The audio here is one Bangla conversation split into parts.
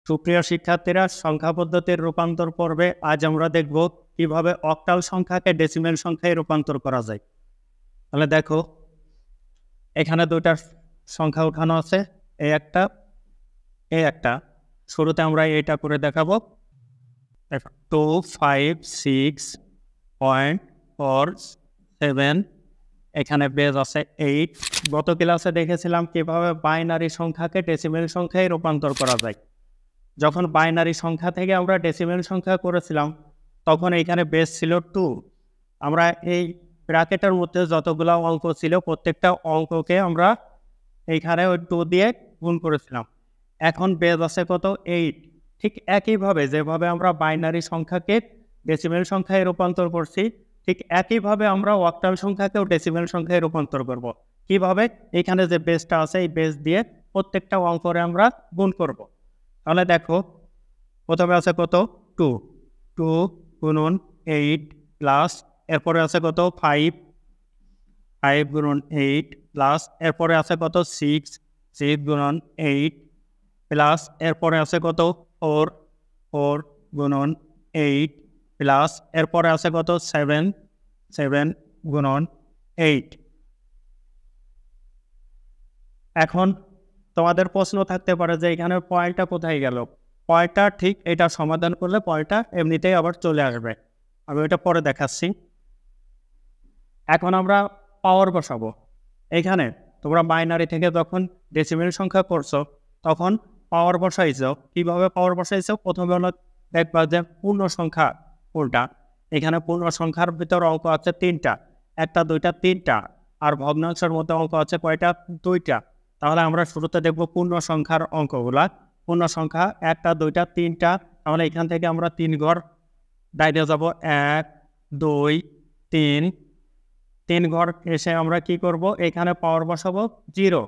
সুপ্রিয় শিক্ষার্থীরা, সংখ্যা পদ্ধতির রূপান্তর পর্বে আজ আমরা দেখব কিভাবে অক্টাল সংখ্যাকে ডেসিমেল সংখ্যায় রূপান্তর করা যায়। তাহলে দেখো, এখানে দুইটা সংখ্যা উঠানো আছে, এই একটা। শুরুতে আমরা এটা করে দেখাবো। 256.47, এখানে বেজ আছে 8। গত ক্লাসে দেখেছিলাম কিভাবে বাইনারি সংখ্যাকে ডেসিমেল সংখ্যায় রূপান্তর করা যায়। যখন বাইনারি সংখ্যা থেকে আমরা ডেসিমেল সংখ্যা করেছিলাম তখন এইখানে বেস ছিল 2। আমরা এই ব্র্যাকেটের মধ্যে যতগুলো অঙ্ক ছিল প্রত্যেকটা অঙ্ককে আমরা এইখানে ওই 2 দিয়ে গুণ করেছিলাম। এখন বেস আছে কত? 8। ঠিক একইভাবে যেভাবে আমরা বাইনারি সংখ্যাকে ডেসিমেল সংখ্যায় রূপান্তর করছি, ঠিক একইভাবে আমরা অক্টাল সংখ্যাকেও ডেসিমেল সংখ্যায় রূপান্তর করব। কিভাবে? এখানে যে বেসটা আছে এই বেস দিয়ে প্রত্যেকটা অঙ্করে আমরা গুণ করব। তাহলে দেখো, প্রথমে আছে কত? 2 গুণন 8 প্লাস, এরপরে আছে কত? 5 গুণন 8 প্লাস, এরপরে আছে কত? 6 গুণন 8 প্লাস, এরপরে আছে কত? 4 গুণন 8 প্লাস, এরপরে আছে কত? 7 গুণন 8। এখন তোমাদের প্রশ্ন থাকতে পারে যে এখানে পয়েন্টটা কোথায় গেল। পয়েন্টটা ঠিক এটা সমাধান করলে পয়েন্টটা এমনিতেই আবার চলে আসবে। আমি ওইটা পরে দেখাচ্ছি। এখন আমরা পাওয়ার বসাবো। এখানে তোমরা বাইনারি থেকে যখন ডেসিমেল সংখ্যা করছো তখন পাওয়ার বসাইছো। কিভাবে পাওয়ার বসাইছো? প্রথমে হলো দেখবা যে পূর্ণ সংখ্যা কোনটা। এখানে পূর্ণ সংখ্যার ভিতর অঙ্ক আছে 3টা, 1, 2, 3টা। আর ভগ্নাংশের মধ্যে অঙ্ক আছে কয়টা? 2টা। তাহলে আমরা শুরুতে দেখব পূর্ণ সংখ্যার অঙ্কগুলা। পূর্ণ সংখ্যা 1, 2, 3টা। তাহলে এখান থেকে আমরা 3 ঘর ডাইরে যাব। 1, 2, 3 ঘর এসে আমরা কি করব? এখানে পাওয়ার বসাবো 0।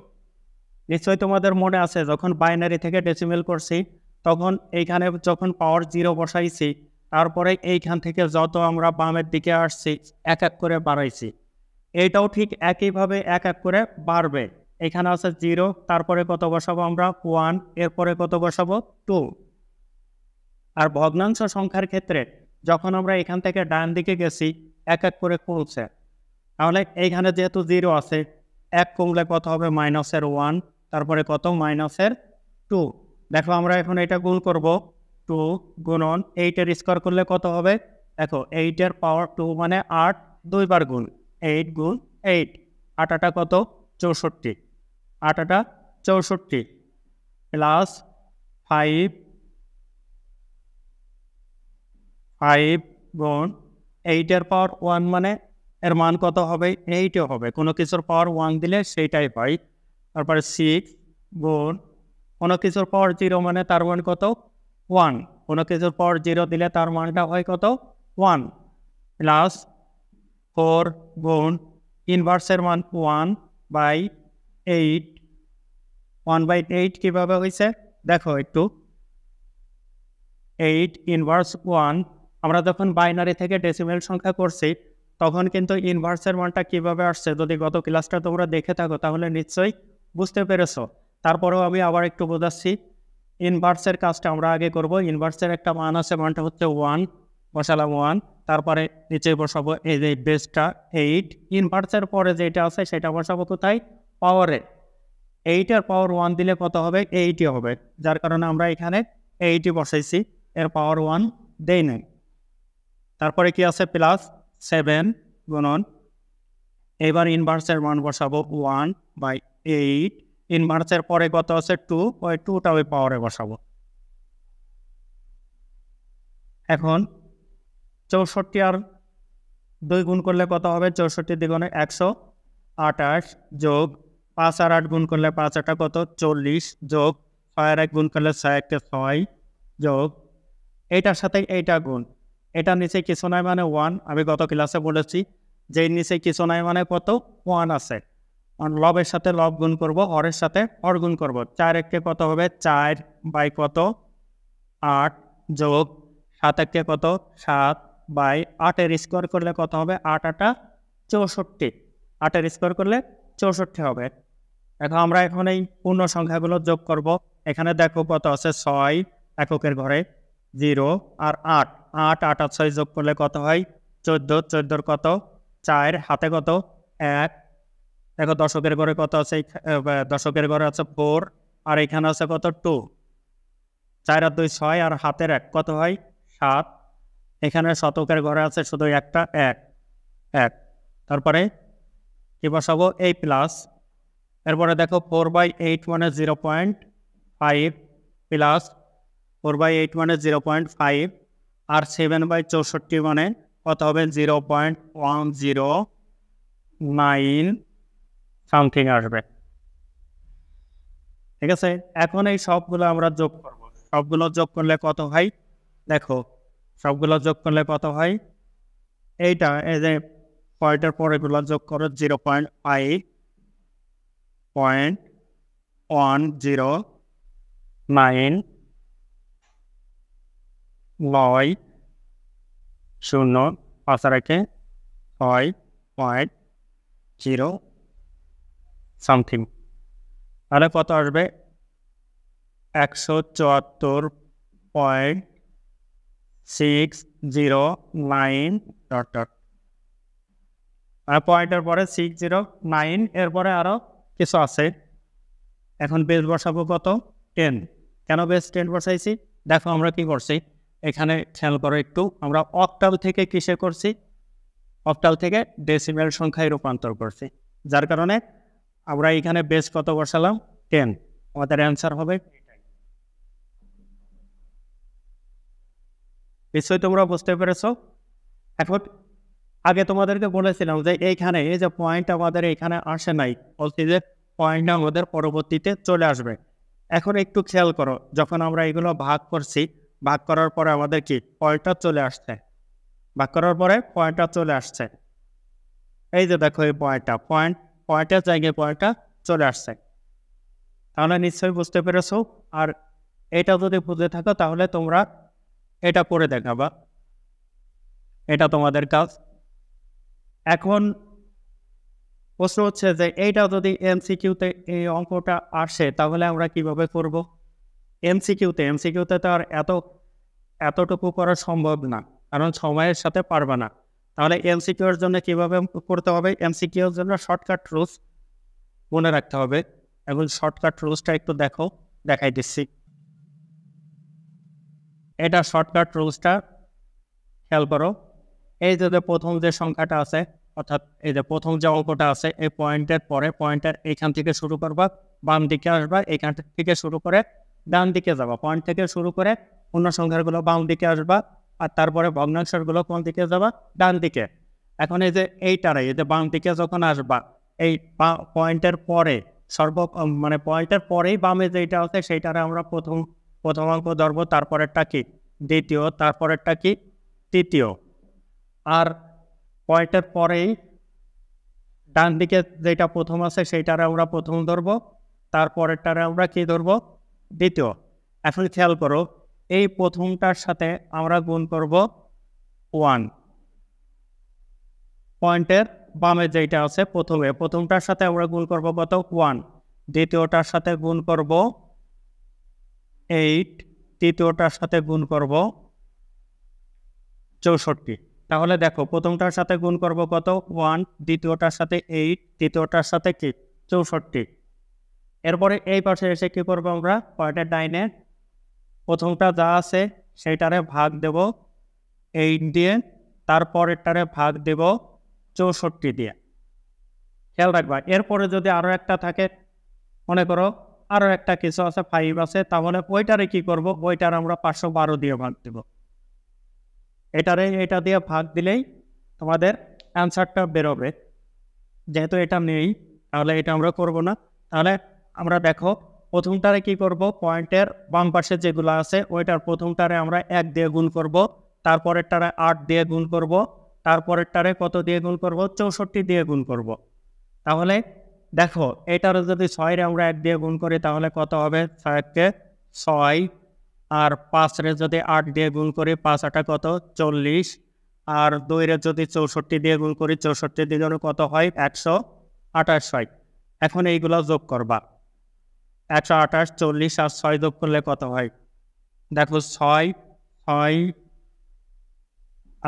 নিশ্চয়ই তোমাদের মনে আছে যখন বাইনারি থেকে ডেসিমেল করছি তখন এইখানে যখন পাওয়ার 0 বসাইছি, তারপরে এইখান থেকে যত আমরা বামের দিকে আসছি এক এক করে বাড়াইছি। এইটাও ঠিক একইভাবে এক এক করে বাড়বে। এখানে আছে 0, তারপরে কত বসাবো আমরা? 1, এরপরে কত বসাবো? 2। আর ভগ্নাংশ সংখ্যার ক্ষেত্রে যখন আমরা এখান থেকে ডান দিকে গেছি এক এক করে কমছে। তাহলে এইখানে যেহেতু 0 আছে, 1 কমলে কত হবে? -1, তারপরে কত? -2। দেখো আমরা এখন এটা গুণ করব। 2 গুণন 8 স্কোয়ার করলে কত হবে? দেখো 8 এর পাওয়ার 2 মানে 8, 2 বার গুণ। 8 গুণ 8, 8টা কত? 64। 8টা 64 প্লাস 5 গুণ 8 এর পাওয়ার 1 মানে এর মান কত হবে? 8 হবে। কোনো কিছুর পাওয়ার 1 দিলে সেইটাই পাই। তারপরে 6 গুণ কোনো কিছুর পাওয়ার 0 মানে তার মান কত? 1। কোনো কিছুর পাওয়ার 0 দিলে তার মানটা হয় কত? 1 প্লাস 4 গুণ ইনভার্সের মান 1/8। 1/8 কীভাবে হয়েছে দেখো একটু। 8 ইনভার্স 1। আমরা যখন বাইনারি থেকে ডেসিমেল সংখ্যা করছি তখন কিন্তু ইনভার্সের মানটা কিভাবে আসছে যদি গত ক্লাসটা তোমরা দেখে থাকো তাহলে নিশ্চয়ই বুঝতে পেরেছো। তারপরেও আমি আবার একটু বোঝাচ্ছি। ইনভার্সের কাজটা আমরা আগে করব। ইনভার্সের একটা মান আছে, মানটা হচ্ছে 1, বসালাম 1। তারপরে নিচে বসাবো এই যে বেসটা 8। ইনভার্সের পরে যেটা আছে সেটা বসাবো কোথায়? পাওয়ারে। 8 এর পাওয়ার 1 দিলে কত হবে? 8 হবে। যার কারণে আমরা এখানে 8 বসাইছি, এর পাওয়ার 1 দেই নাই। তারপরে কি আছে? প্লাস 7 গুণন, এবার ইনভার্সের মান বসাবো 1/8। ইনভার্সের পরে কত আছে? 2, ওই 2টা ওই পাওয়ারে বসাবো। এখন 64 আর 2 গুণ করলে কত হবে? 64 দ্বিগুণে 128 যোগ 5 আর 8 গুণ করলে 5 8 কত? 40 যোগ 6 আর 1 গুণ করলে 6 1 6 যোগ এইটার সাথে এইটা গুণ। এটার নিচে কিছু নাই মানে 1। আমি গত ক্লাসে বলেছি যে নিচে কিছু নাই মানে কত? 1 আছে। লবের সাথে লব গুণ করব, হরের সাথে হর গুণ করব। 4 1 কত হবে? 4 বাই কত? 8 যোগ 7 1 কত? 7 বাই 8 এর স্কোয়ার করলে কত হবে? 8 8 64। 8 এর স্কোয়ার করলে 64 হবে। এখন আমরা এখন এই পূর্ণ সংখ্যাগুলো যোগ করব। এখানে দেখো কত আছে? 6 এককের ঘরে 0 আর 8 8 8 আর 6 যোগ করলে কত হয় 14 14 কত 4 হাতে কত 1 দেখো দশকের ঘরে কত আছে দশকের ঘরে আছে 4 আর এখানে আছে কত 2 4 আর 2 6 আর হাতের 1 কত হয় 7 এখানে শতকের ঘরে আছে শুধু একটা 1 1 তারপরে কি বসাবো এই প্লাস এরপরে দেখো 4/8 মানে 0.5 প্লাস 4/8 মানে 0.5 আর 7/64 মানে কত হবে 0.109 সামথিং আসবে। ঠিক আছে, এখন এই সবগুলো আমরা যোগ করব। সবগুলো যোগ করলে কত হয় দেখো, সবগুলো যোগ করলে কত হয় এইটা এই যে পয়েন্টের পর এগুলো যোগ করো 0.5.109 পাঁচ রেখে 6.0 সামথিং, তাহলে কত আসবে 174.609 ডট ডট আর পয়েন্টের পরে 609 এরপরে আরো কিছু আছে। এখন বেস বসাবো কত 10। কেন বেস 10 বসাইছি দেখো, আমরা কি করছি এখানে খেয়াল করো একটু, আমরা অক্টাল থেকে কিসে করছি, অক্টাল থেকে ডেসিমেল সংখ্যায় রূপান্তর করছি, যার কারণে আমরা এখানে বেস কত বসালাম 10। আমাদের অ্যান্সার হবে নিশ্চয়ই তোমরা বুঝতে পেরেছো। এখন আগে তোমাদেরকে বলেছিলাম যে এইখানে এই যে পয়েন্ট আমাদের এখানে আসে নাই, বলছি যে পয়েন্ট আমাদের পরবর্তীতে চলে আসবে। এখন একটু খেয়াল করো, যখন আমরা এগুলো ভাগ করছি, ভাগ করার পরে আমাদের কি পয়েন্টটা চলে আসছে, ভাগ করার পরে পয়েন্টটা চলে আসছে, এই যে দেখো এই পয়েন্টের জায়গায় পয়েন্টটা চলে আসছে, তাহলে নিশ্চয়ই বুঝতে পেরেছো। আর এটা যদি বুঝে থাকো তাহলে তোমরা এটা করে দেখাবা, এটা তোমাদের কাজ। এখন প্রশ্ন হচ্ছে যে এইটা যদি এমসিকিউতে এই অঙ্কটা আসে তাহলে আমরা কিভাবে করব। এমসিকিউতে তো আর এতটুকু করা সম্ভব না, কারণ সময়ের সাথে পারবে না। তাহলে এমসিকিউর জন্য কিভাবে করতে হবে, এমসিকিউর জন্য শর্টকাট রুলস মনে রাখতে হবে। এখন শর্টকাট রুলসটা একটু দেখো, দেখাই দিচ্ছি। এটা শর্টকাট রুলসটা খেয়াল করো, এই যে প্রথম যে সংখ্যাটা আছে, অর্থাৎ এই যে প্রথম যে অঙ্কটা আছে, এই পয়েন্টের পরে পয়েন্টের এখান থেকে শুরু করবা, বাম দিকে আসবা, এখান থেকে শুরু করে ডান দিকে যাবা, পয়েন্ট থেকে শুরু করে অন্য সংখ্যাগুলো বাম দিকে আসবা, আর তারপরে ভগ্নাংশগুলো কোন দিকে যাবা, ডান দিকে। এখন এই যে এইটারে এই যে বাম দিকে যখন আসবা, এই পয়েন্টের পরে মানে পয়েন্টের পরেই বামে যেটা আছে সেইটারে আমরা প্রথম অঙ্ক ধরবো, তারপরেরটা কি দ্বিতীয়, তারপরেরটা কি তৃতীয়, আর পয়েন্টের পরেই ডান দিকে যেটা প্রথম আছে সেইটারে আমরা প্রথম ধরবো, তারপরেরটারে আমরা কি ধরবো দ্বিতীয়। এখন খেয়াল করো, এই প্রথমটার সাথে আমরা গুণ করব 1, পয়েন্টের বামে যেটা আছে প্রথমটার সাথে আমরা গুণ করব কত 1, দ্বিতীয়টার সাথে গুণ করব 8, তৃতীয়টার সাথে গুণ করব 64। তাহলে দেখো, প্রথমটার সাথে গুণ করব কত 1, দ্বিতীয়টার সাথে 8, তৃতীয়টার সাথে কি 64। এরপরে এই পাশে এসে কি করবো আমরা, পয়েন্টের ডাইনে প্রথমটা যা আছে সেইটারে ভাগ দেব 8 দিয়ে, তারপরেরটারে ভাগ দেব 64 দিয়ে। খেয়াল রাখবা, এরপরে যদি আরো একটা থাকে, মনে করো আরো একটা কিছু আছে 5 আছে, তাহলে ওইটারে কি করব, ওইটার আমরা 512 দিয়ে ভাগ দেব। এটা দিয়ে ভাগ দিলেই তোমাদের অ্যান্সারটা বেরোবে। যেহেতু এটা নেই তাহলে এটা আমরা করব না। তাহলে আমরা দেখো প্রথমটারে কি করব, পয়েন্টের বাম পাশে যেগুলো আছে ওইটার প্রথমটারে আমরা 1 দিয়ে গুণ করব, তারপরেরটারে 8 দিয়ে গুণ করব, তারপরেরটারে কত দিয়ে গুণ করব 64 দিয়ে গুণ করব। তাহলে দেখো এটারও যদি 6 রে আমরা 1 দিয়ে গুণ করি তাহলে কত হবে, 6কে 6, আর 5 রে যদি 8 দিয়ে গুণ করি 5 8 কত 40, আর 2 রে যদি 64 দিয়ে গুণ করি 64 দিয়ে কত হয় 128 হয়। এখন এইগুলো যোগ করবা, 128, 40 আর 6 যোগ করলে কত হয় দেখো 6 6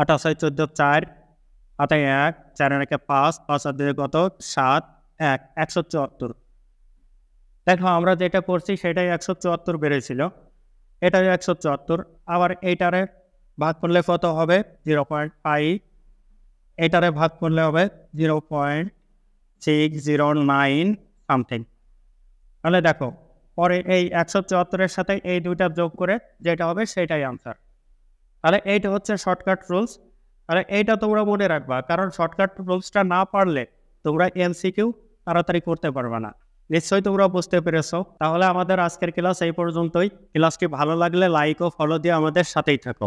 8 6 14 4 হাতে 1 4 একে 5 5 আর 2 কত 7 1 174। দেখো আমরা যেটা করছি সেটাই 174 বেড়েছিল, এটাই 174। আবার এইটারে ভাগ করলে কত হবে 0.5, এটারে ভাগ করলে হবে 0.609 সামথিং। তাহলে দেখো পরে এই 174-এর সাথে এই দুইটা যোগ করে যেটা হবে সেটাই আনসার। তাহলে এইটা হচ্ছে শর্টকাট রুলস। তাহলে এইটা তোমরা মনে রাখবা, কারণ শর্টকাট রুলসটা না পারলে তোমরা এমসিকিউ তাড়াতাড়ি করতে পারবে না। নিশ্চয়ই তোমরা বুঝতে পেরেছো। তাহলে আমাদের আজকের ক্লাস এই পর্যন্তই। ক্লাসটি ভালো লাগলে লাইক ও ফলো দিয়ে আমাদের সাথেই থাকো।